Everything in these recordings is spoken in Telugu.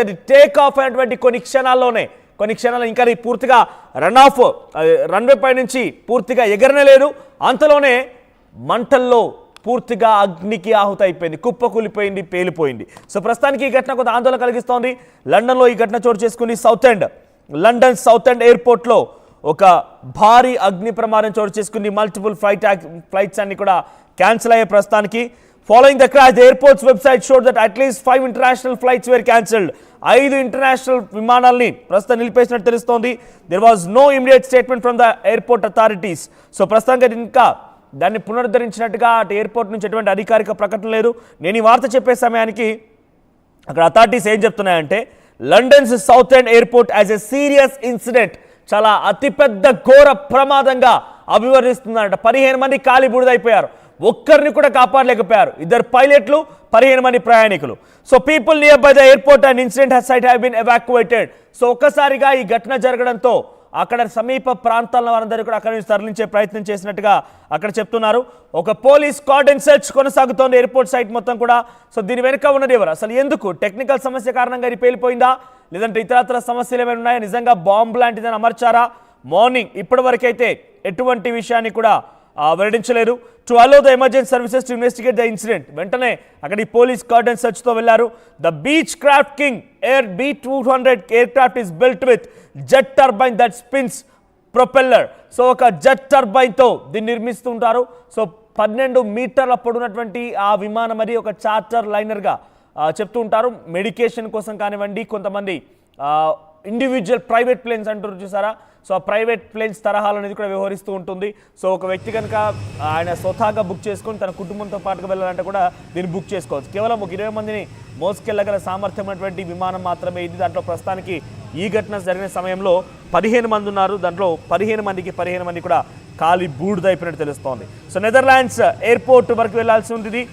ఇది టేక్ ఆఫ్ అయినటువంటి కొన్ని క్షణాలు ఇంకా పూర్తిగా రన్వే పై నుంచి పూర్తిగా ఎగరనలేదు. అంతలోనే మంటల్లో పూర్తిగా అగ్నికి ఆహుతి అయిపోయింది, కుప్పకూలిపోయింది, పేలిపోయింది. సో ప్రస్తుతానికి ఈ ఘటన కొంత ఆందోళన కలిగిస్తోంది. లండన్లో ఈ ఘటన చోటు చేసుకుని లండన్ సౌత్ ఎండ్ ఎయిర్పోర్ట్లో ఒక భారీ అగ్ని ప్రమాదం చోటు చేసుకుని మల్టిపుల్ ఫ్లైట్స్ అన్ని కూడా క్యాన్సిల్ అయ్యే ప్రస్తుతానికి. Following the crash, the airport's website showed that at least 5 international flights were cancelled. 5 international విమానాల్ని ప్రస్తుతం నిలిపేసినట్టు తెలుస్తోంది. There was no immediate statement from the airport authorities. So ప్రస్తుతానికి ఇంకా దాన్ని పునరుద్ధరించినట్టుగా అటు ఎయిర్పోర్ట్ నుంచి ఎటువంటి అధికారిక ప్రకటన లేదు. నేను ఈ వార్త చెప్పే సమయానికి అక్కడ అథారిటీస్ ఏం చెప్తున్నాయంటే London's Southend Airport as a serious incident, చాలా అతిపెద్ద ఘోర ప్రమాదంగా అభివర్ణిస్తున్నారట. 15 మంది కాలి బూడిదైపోయారు, ఒక్కరిని కూడా కాపాడలేకపోయారు. 2 పైలట్లు, 15 మంది ప్రయాణికులు. So people nearby the airport and incident site have been evacuated. So ఒక్కసారిగా ఈ ఘటన జరగడంతో అక్కడ సమీప ప్రాంతాల వారందరూ కూడా అక్కడి నుంచి తరలించే ప్రయత్నం చేసినట్టుగా అక్కడ చెప్తున్నారు. ఒక పోలీస్ కార్డన్ సెర్చ్ కొనసాగుతోంది ఎయిర్పోర్ట్ సైట్ మొత్తం కూడా. సో దీని వెనుక ఉన్నది ఎవరు, అసలు ఎందుకు, టెక్నికల్ సమస్య కారణంగా ఇది పేలిపోయిందా, లేదంటే ఇతరత్ర సమస్యలు ఏమైనా ఉన్నాయా, నిజంగా బాంబు లాంటిదని అమర్చారా? మార్నింగ్ ఇప్పటి వరకు అయితే ఎటువంటి విషయాన్ని కూడా వెల్లడించలేదు. To allow the emergency services to investigate the incident, వెంటనే అక్కడి పోలీస్ కార్డన్ సెర్చ్తో వెళ్లారు. The Beechcraft King Air B200 aircraft is built with jet turbine that spins propeller. So ఒక జెట్ టర్బైన్తో దీన్ని నిర్మిస్తుంటారు. సో 12 మీటర్ల పొడున్నటువంటి ఆ విమానం అది ఒక చార్టర్ లైనర్గా చెప్తూ ఉంటారు. మెడికేషన్ కోసం కానివ్వండి, కొంతమంది ఇండివిజువల్ ప్రైవేట్ ప్లేన్స్ అంటారు చూసారా, సో ఆ ప్రైవేట్ ప్లేన్స్ తరహాలు అనేది కూడా వ్యవహరిస్తూ ఉంటుంది. సో ఒక వ్యక్తి కనుక ఆయన స్వతహాగా బుక్ చేసుకొని తన కుటుంబంతో పాటుగా వెళ్ళాలంటే కూడా దీన్ని బుక్ చేసుకోవచ్చు. కేవలం ఒక 20 మందిని మోసుకెళ్ళగల సామర్థ్యమైనటువంటి విమానం మాత్రమే ఇది. దాంట్లో ప్రస్తుతానికి ఈ ఘటన జరిగిన సమయంలో 15 మంది ఉన్నారు. దాంట్లో 15 మంది కూడా కాలి బూడిదైపోయినట్టు తెలుస్తోంది. సో నెదర్లాండ్స్ ఎయిర్పోర్ట్ వరకు వెళ్లాల్సి ఉంది.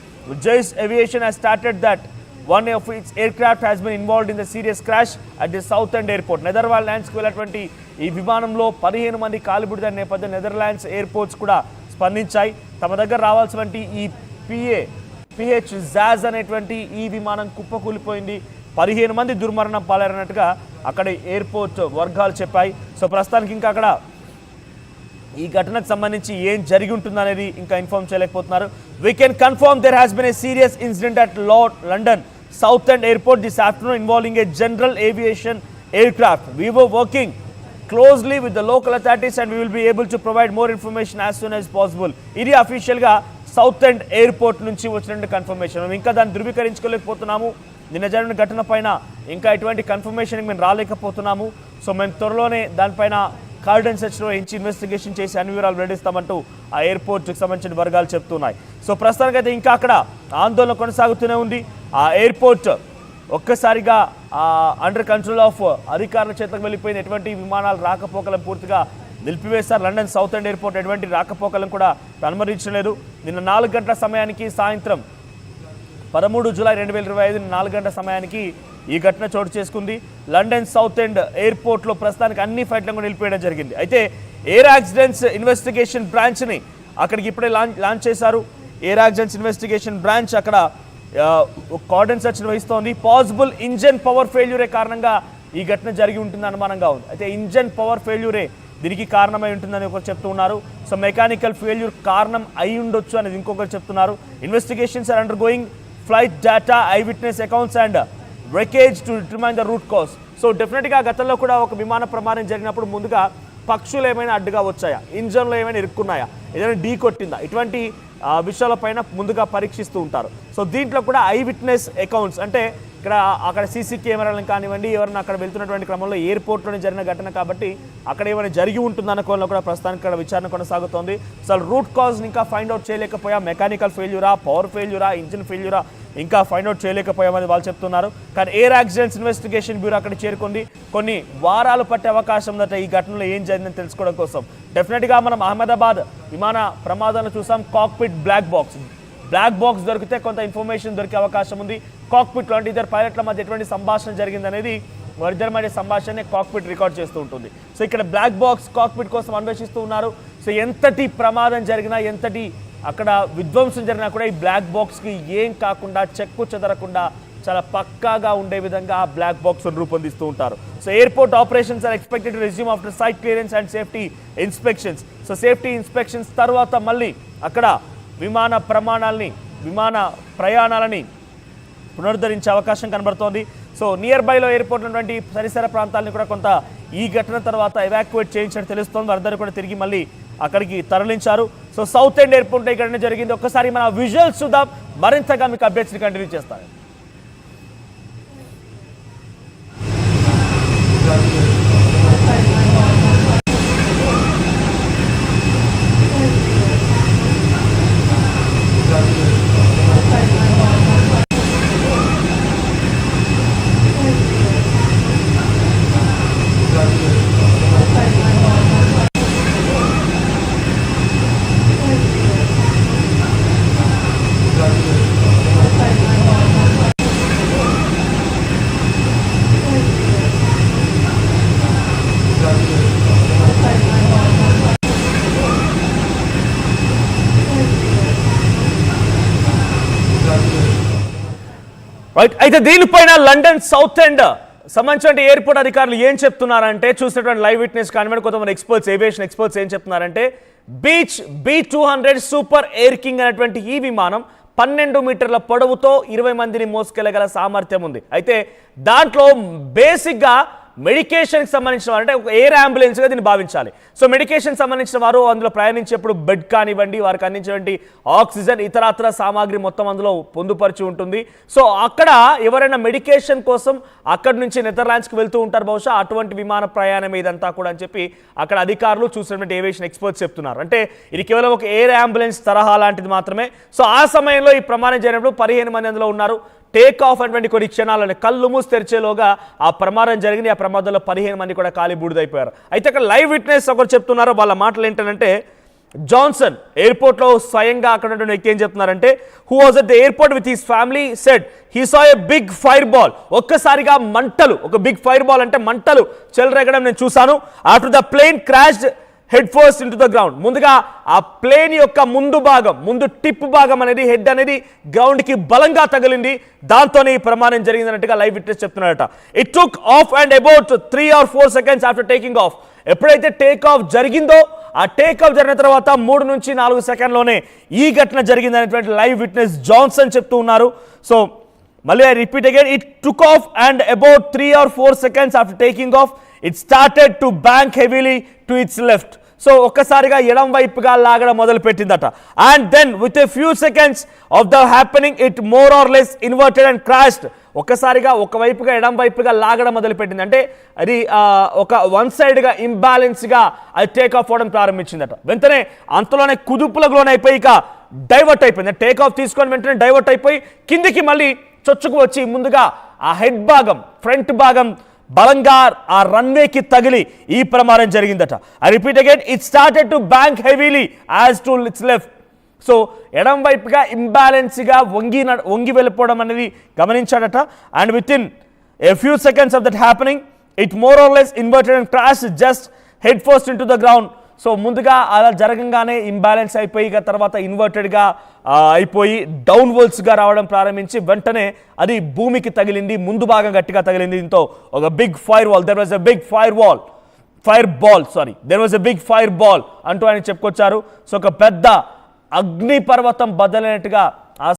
Zeusch Aviation has started that one of its aircraft has been involved in the serious crash at the South End Airport. నెదర్లాండ్స్కి వెళ్ళినటువంటి ఈ విమానంలో 15 మంది కాలిబుడిన నేపథ్యం నెదర్లాండ్స్ ఎయిర్పోర్ట్స్ కూడా స్పందించాయి. తమ దగ్గర రావాల్సినటువంటి ఈ PH జాజ్ అనేటువంటి ఈ విమానం కుప్పకూలిపోయింది, 15 మంది దుర్మరణం పాలైనట్టుగా అక్కడ ఎయిర్పోర్ట్ వర్గాలు చెప్పాయి. సో ప్రస్తుతానికి ఇంకా అక్కడ ఈ ఘటనకు సంబంధించి ఏం జరిగి ఉంటుందనేది ఇంకా ఇన్ఫార్మ్ చేయలేకపోతున్నారు. We can confirm there has been a serious incident at London South End Airport this afternoon involving a general aviation aircraft. We were working closely with the local authorities and we will be able to provide more information as soon as possible. ఇది అఫీషియల్గా సౌత్ ఎండ్ ఎయిర్పోర్ట్ నుంచి వచ్చినటువంటి కన్ఫర్మేషన్. ఇంకా దాన్ని ధృవీకరించుకోలేకపోతున్నాము. నిన్న జరిగిన ఘటన పైన ఇంకా ఎటువంటి కన్ఫర్మేషన్ మేము రాలేకపోతున్నాము. సో మేము త్వరలోనే దానిపైన కార్డన్ సెర్చ్లో ఇన్వెస్టిగేషన్ చేసి అన్ని వివరాలు వెల్లడిస్తామంటూ ఆ ఎయిర్పోర్ట్కి సంబంధించిన వర్గాలు చెప్తున్నాయి. సో ప్రస్తుతానికైతే ఇంకా అక్కడ ఆందోళన కొనసాగుతూనే ఉంది. ఆ ఎయిర్పోర్ట్ ఒక్కసారిగా అండర్ కంట్రోల్ ఆఫ్ అధికారుల చేతకు వెళ్ళిపోయింది. ఎటువంటి విమానాలు రాకపోకలను పూర్తిగా నిలిపివేశారు. లండన్ సౌత్ ఎండ్ ఎయిర్పోర్ట్ ఎటువంటి రాకపోకలను కూడా అనుమతించలేదు. నిన్న 4 గంటల సమయానికి సాయంత్రం 13 జూలై 2025 4 గంటల సమయానికి ఈ ఘటన చోటు చేసుకుంది. లండన్ సౌత్ ఎండ్ ఎయిర్పోర్ట్లో ప్రస్తుతానికి అన్ని ఫ్లైట్లను నిలిపివేయడం జరిగింది. అయితే ఎయిర్ యాక్సిడెంట్స్ ఇన్వెస్టిగేషన్ బ్రాంచ్ని అక్కడికి ఇప్పుడే లాంచ్ చేశారు. ఎయిర్ యాక్సిడెంట్స్ ఇన్వెస్టిగేషన్ బ్రాంచ్ అక్కడ కార్డన్ సెర్చ్ నిర్వహిస్తోంది. పాసిబుల్ ఇంజన్ పవర్ ఫెయిల్యూరే కారణంగా ఈ ఘటన జరిగి ఉంటుందని అనుమానంగా ఉంది. అయితే ఇంజన్ పవర్ ఫెయిల్యూరే దీనికి కారణమై ఉంటుందని ఒకరు చెప్తూ ఉన్నారు. సో మెకానికల్ ఫెయిల్యూర్ కారణం అయి ఉండొచ్చు అనేది ఇంకొకరు చెప్తున్నారు. Investigations are undergoing, flight data, eyewitness accounts and wreckage to determine the root cause. So డెఫినెట్గా గతంలో కూడా ఒక విమాన ప్రమాదం జరిగినప్పుడు ముందుగా పక్షులు ఏమైనా అడ్డుగా వచ్చాయా, ఇంజన్లో ఏమైనా ఇరుక్కున్నాయా, ఏదైనా ఢీ కొట్టిందా, ఇటువంటి విషయాలపైన ముందుగా పరీక్షిస్తూ ఉంటారు. సో దీంట్లో కూడా ఐ విట్నెస్ అకౌంట్స్ అంటే అక్కడ సీసీ కెమెరాలను కానివ్వండి, ఎవరైనా అక్కడ వెళ్తున్నటువంటి క్రమంలో ఎయిర్పోర్ట్లోనే జరిగిన ఘటన కాబట్టి అక్కడ ఏమైనా జరిగి ఉంటుందన్న కోణంలో కూడా ప్రస్తుతానికి ఇక్కడ విచారణ కొనసాగుతోంది. అసలు రూట్ కాజ్ని ఇంకా ఫైండ్ అవుట్ చేయలేకపోయా, మెకానికల్ ఫెయిల్యూరా, పవర్ ఫెయిల్యూరా, ఇంజిన్ ఫెయిల్యూరా ఇంకా ఫైండ్ అవుట్ చేయలేకపోయామని వాళ్ళు చెప్తున్నారు. కానీ ఎయిర్ యాక్సిడెంట్స్ ఇన్వెస్టిగేషన్ బ్యూరో అక్కడ చేరుకుంది. కొన్ని వారాలు పట్టే అవకాశం ఉందట ఈ ఘటనలో ఏం జరిగిందని తెలుసుకోవడం కోసం. డెఫినెట్గా మనం అహ్మదాబాద్ విమాన ప్రమాదాలను చూసాం. కాక్పిట్ బ్లాక్ బాక్స్ దొరికితే కొంత ఇన్ఫర్మేషన్ దొరికే అవకాశం ఉంది. కాక్పిట్లో అంటే 2 పైలట్ల మధ్య ఎటువంటి సంభాషణ జరిగిందనేది వారిద్దరి మధ్య సంభాషణ కాక్పిట్ రికార్డ్ చేస్తూ ఉంటుంది. సో ఇక్కడ బ్లాక్ బాక్స్ కాక్పిట్ కోసం అన్వేషిస్తూ ఉన్నారు. సో ఎంతటి ప్రమాదం జరిగినా, ఎంతటి అక్కడ విధ్వంసం జరిగినా కూడా ఈ బ్లాక్ బాక్స్కి ఏం కాకుండా, చెక్కు చెదరకుండా చాలా పక్కాగా ఉండే విధంగా ఆ బ్లాక్ బాక్స్ రూపొందిస్తూ ఉంటారు. So airport operations are expected to resume after site clearance and safety inspections. So safety inspections తర్వాత మళ్ళీ అక్కడ విమాన ప్రయాణాలని పునరుద్ధరించే అవకాశం కనబడుతోంది. సో నియర్ బైలో ఎయిర్పోర్ట్ ఉన్నటువంటి పరిసర ప్రాంతాలను కూడా కొంత ఈ ఘటన తర్వాత ఎవాక్యువేట్ చేయించినట్టు తెలుస్తోంది. వారందరూ కూడా తిరిగి మళ్ళీ అక్కడికి తరలించారు. సో సౌత్ ఎండ్ ఎయిర్పోర్ట్ ఇక్కడ జరిగింది. ఒక్కసారి మన విజువల్స్ చూద్దాం, మరింతగా మీకు అప్డేట్స్ని కంటిన్యూ చేస్తాను. రైట్, అయితే దీనిపైన లండన్ సౌత్ ఎండ్ సంబంధించిన ఎయిర్పోర్ట్ అధికారులు ఏం చెప్తున్నారంటే, చూసినటువంటి లైవ్ విట్నెస్ కానివ్వండి, కొంతమంది ఎక్స్పర్ట్స్, ఏవియేషన్ ఎక్స్పర్ట్స్ ఏం చెప్తున్నారంటే, beach B200 super air king అనేటువంటి ఈ విమానం 12 మీటర్ల పొడవుతో 20 మందిని మోసుకెళ్లగల సామర్థ్యం ఉంది. అయితే దాంట్లో బేసిక్గా మెడికేషన్కి సంబంధించిన వారు, అంటే ఒక ఎయిర్ అంబులెన్స్గా దీన్ని భావించాలి. సో మెడికేషన్ సంబంధించిన వారు అందులో ప్రయాణించేప్పుడు బెడ్ కానివ్వండి, వారికి అందించేటువంటి ఆక్సిజన్, ఇతరత్ర సామాగ్రి మొత్తం అందులో పొందుపరిచి ఉంటుంది. సో అక్కడ ఎవరైనా మెడికేషన్ కోసం అక్కడి నుంచి నెదర్లాండ్స్కి వెళ్తూ ఉంటారు బహుశా, అటువంటి విమాన ప్రయాణం ఇదంతా కూడా అని చెప్పి అక్కడ అధికారులు, చూసినటువంటి ఏవియేషన్ ఎక్స్పర్ట్స్ చెప్తున్నారు. అంటే ఇది కేవలం ఒక ఎయిర్ అంబులెన్స్ తరహా లాంటిది మాత్రమే. సో ఆ సమయంలో ఈ ప్రమాదం జరిగినప్పుడు 15 మంది అందులో ఉన్నారు. టేక్ ఆఫ్ అటువంటి కొన్ని క్షణాలని కళ్ళు మూసి తెరిచేలోగా ఆ ప్రమాదం జరిగింది. ఆ ప్రమాదంలో 15 మంది కూడా కాలి బూడిదైపోయారు. అయితే అక్కడ లైవ్ విట్నెస్ ఒకరు చెప్తున్నారు, వాళ్ళ మాటలు ఏంటంటే, జాన్సన్ ఎయిర్పోర్ట్లో స్వయంగా అక్కడ ఉన్న వ్యక్తి ఏం చెప్తున్నారంటే, who was at the airport with his family said he saw a big fire ball. ఒక్కసారిగా మంటలు, ఒక బిగ్ ఫైర్ బాల్ అంటే మంటలు చెలరేగడం నేను చూశాను. After the plane crashed head first into the ground. ముందుగా ఆ ప్లేన్ యొక్క ముందు టిప్ భాగం అనేది, హెడ్ అనేది గ్రౌండ్ కి బలంగా తగిలింది. దాంతోనే ఈ ప్రమాదం జరిగిందన్నట్టుగా లైవ్ విట్నెస్ చెప్తున్నారట. It took off and about 3 or 4 seconds after taking off. ఎప్పుడైతే టేక్ ఆఫ్ జరిగిందో, ఆ టేక్ ఆఫ్ జరిగిన తర్వాత 3 నుంచి 4 సెకండ్లోనే ఈ ఘటన జరిగిందనేటువంటి లైవ్ విట్నెస్ జాన్సన్ చెప్తూ ఉన్నారు. సో మళ్ళీ I repeat again, it took off and about 3 or 4 seconds after taking off. It started to bank heavily to its left. So ఒక్కసారిగా ఎడం వైపుగా లాగడం మొదలు పెట్టిందట. And then with a few seconds of the happening it more or less inverted and crashed. ఒక్కసారిగా ఒకవైపుగా ఎడం వైపుగా లాగడం మొదలుపెట్టింది. అంటే అది ఒక వన్ సైడ్గా ఇంబ్యాలెన్స్గా అది టేక్ ఆఫ్ అవ్వడం ప్రారంభించిందట. వెంటనే అంతలోనే కుదుపులకు లోనైపోయి ఇక డైవర్ట్ అయిపోయింది. టేక్ ఆఫ్ తీసుకొని వెంటనే డైవర్ట్ అయిపోయి కిందికి మళ్ళీ చొచ్చుకు వచ్చి ముందుగా ఆ హెడ్ భాగం, ఫ్రంట్ భాగం బలంగా ఆ రన్వేకి తగిలి ఈ ప్రమాదం జరిగిందట. I repeat again, it started to bank heavily as to its left. So ఎడం వైపుగా ఇంబ్యాలెన్స్గా వంగి వెళ్ళిపోవడం అనేది గమనించాడట. And within a few seconds of that happening it more or less inverted and crash just head first into the ground. So ముందుగా అలా జరగంగానే ఇంబ్యాలెన్స్ అయిపోయి తర్వాత ఇన్వర్టెడ్గా అయిపోయి డౌన్వర్డ్స్గా రావడం ప్రారంభించి వెంటనే అది భూమికి తగిలింది, ముందు భాగం గట్టిగా తగిలింది. దీంతో ఒక big fire wall, there was a big fire ball అంటూ ఆయన చెప్పుకొచ్చారు. సో ఒక పెద్ద అగ్ని పర్వతం బద్దలైనట్టుగా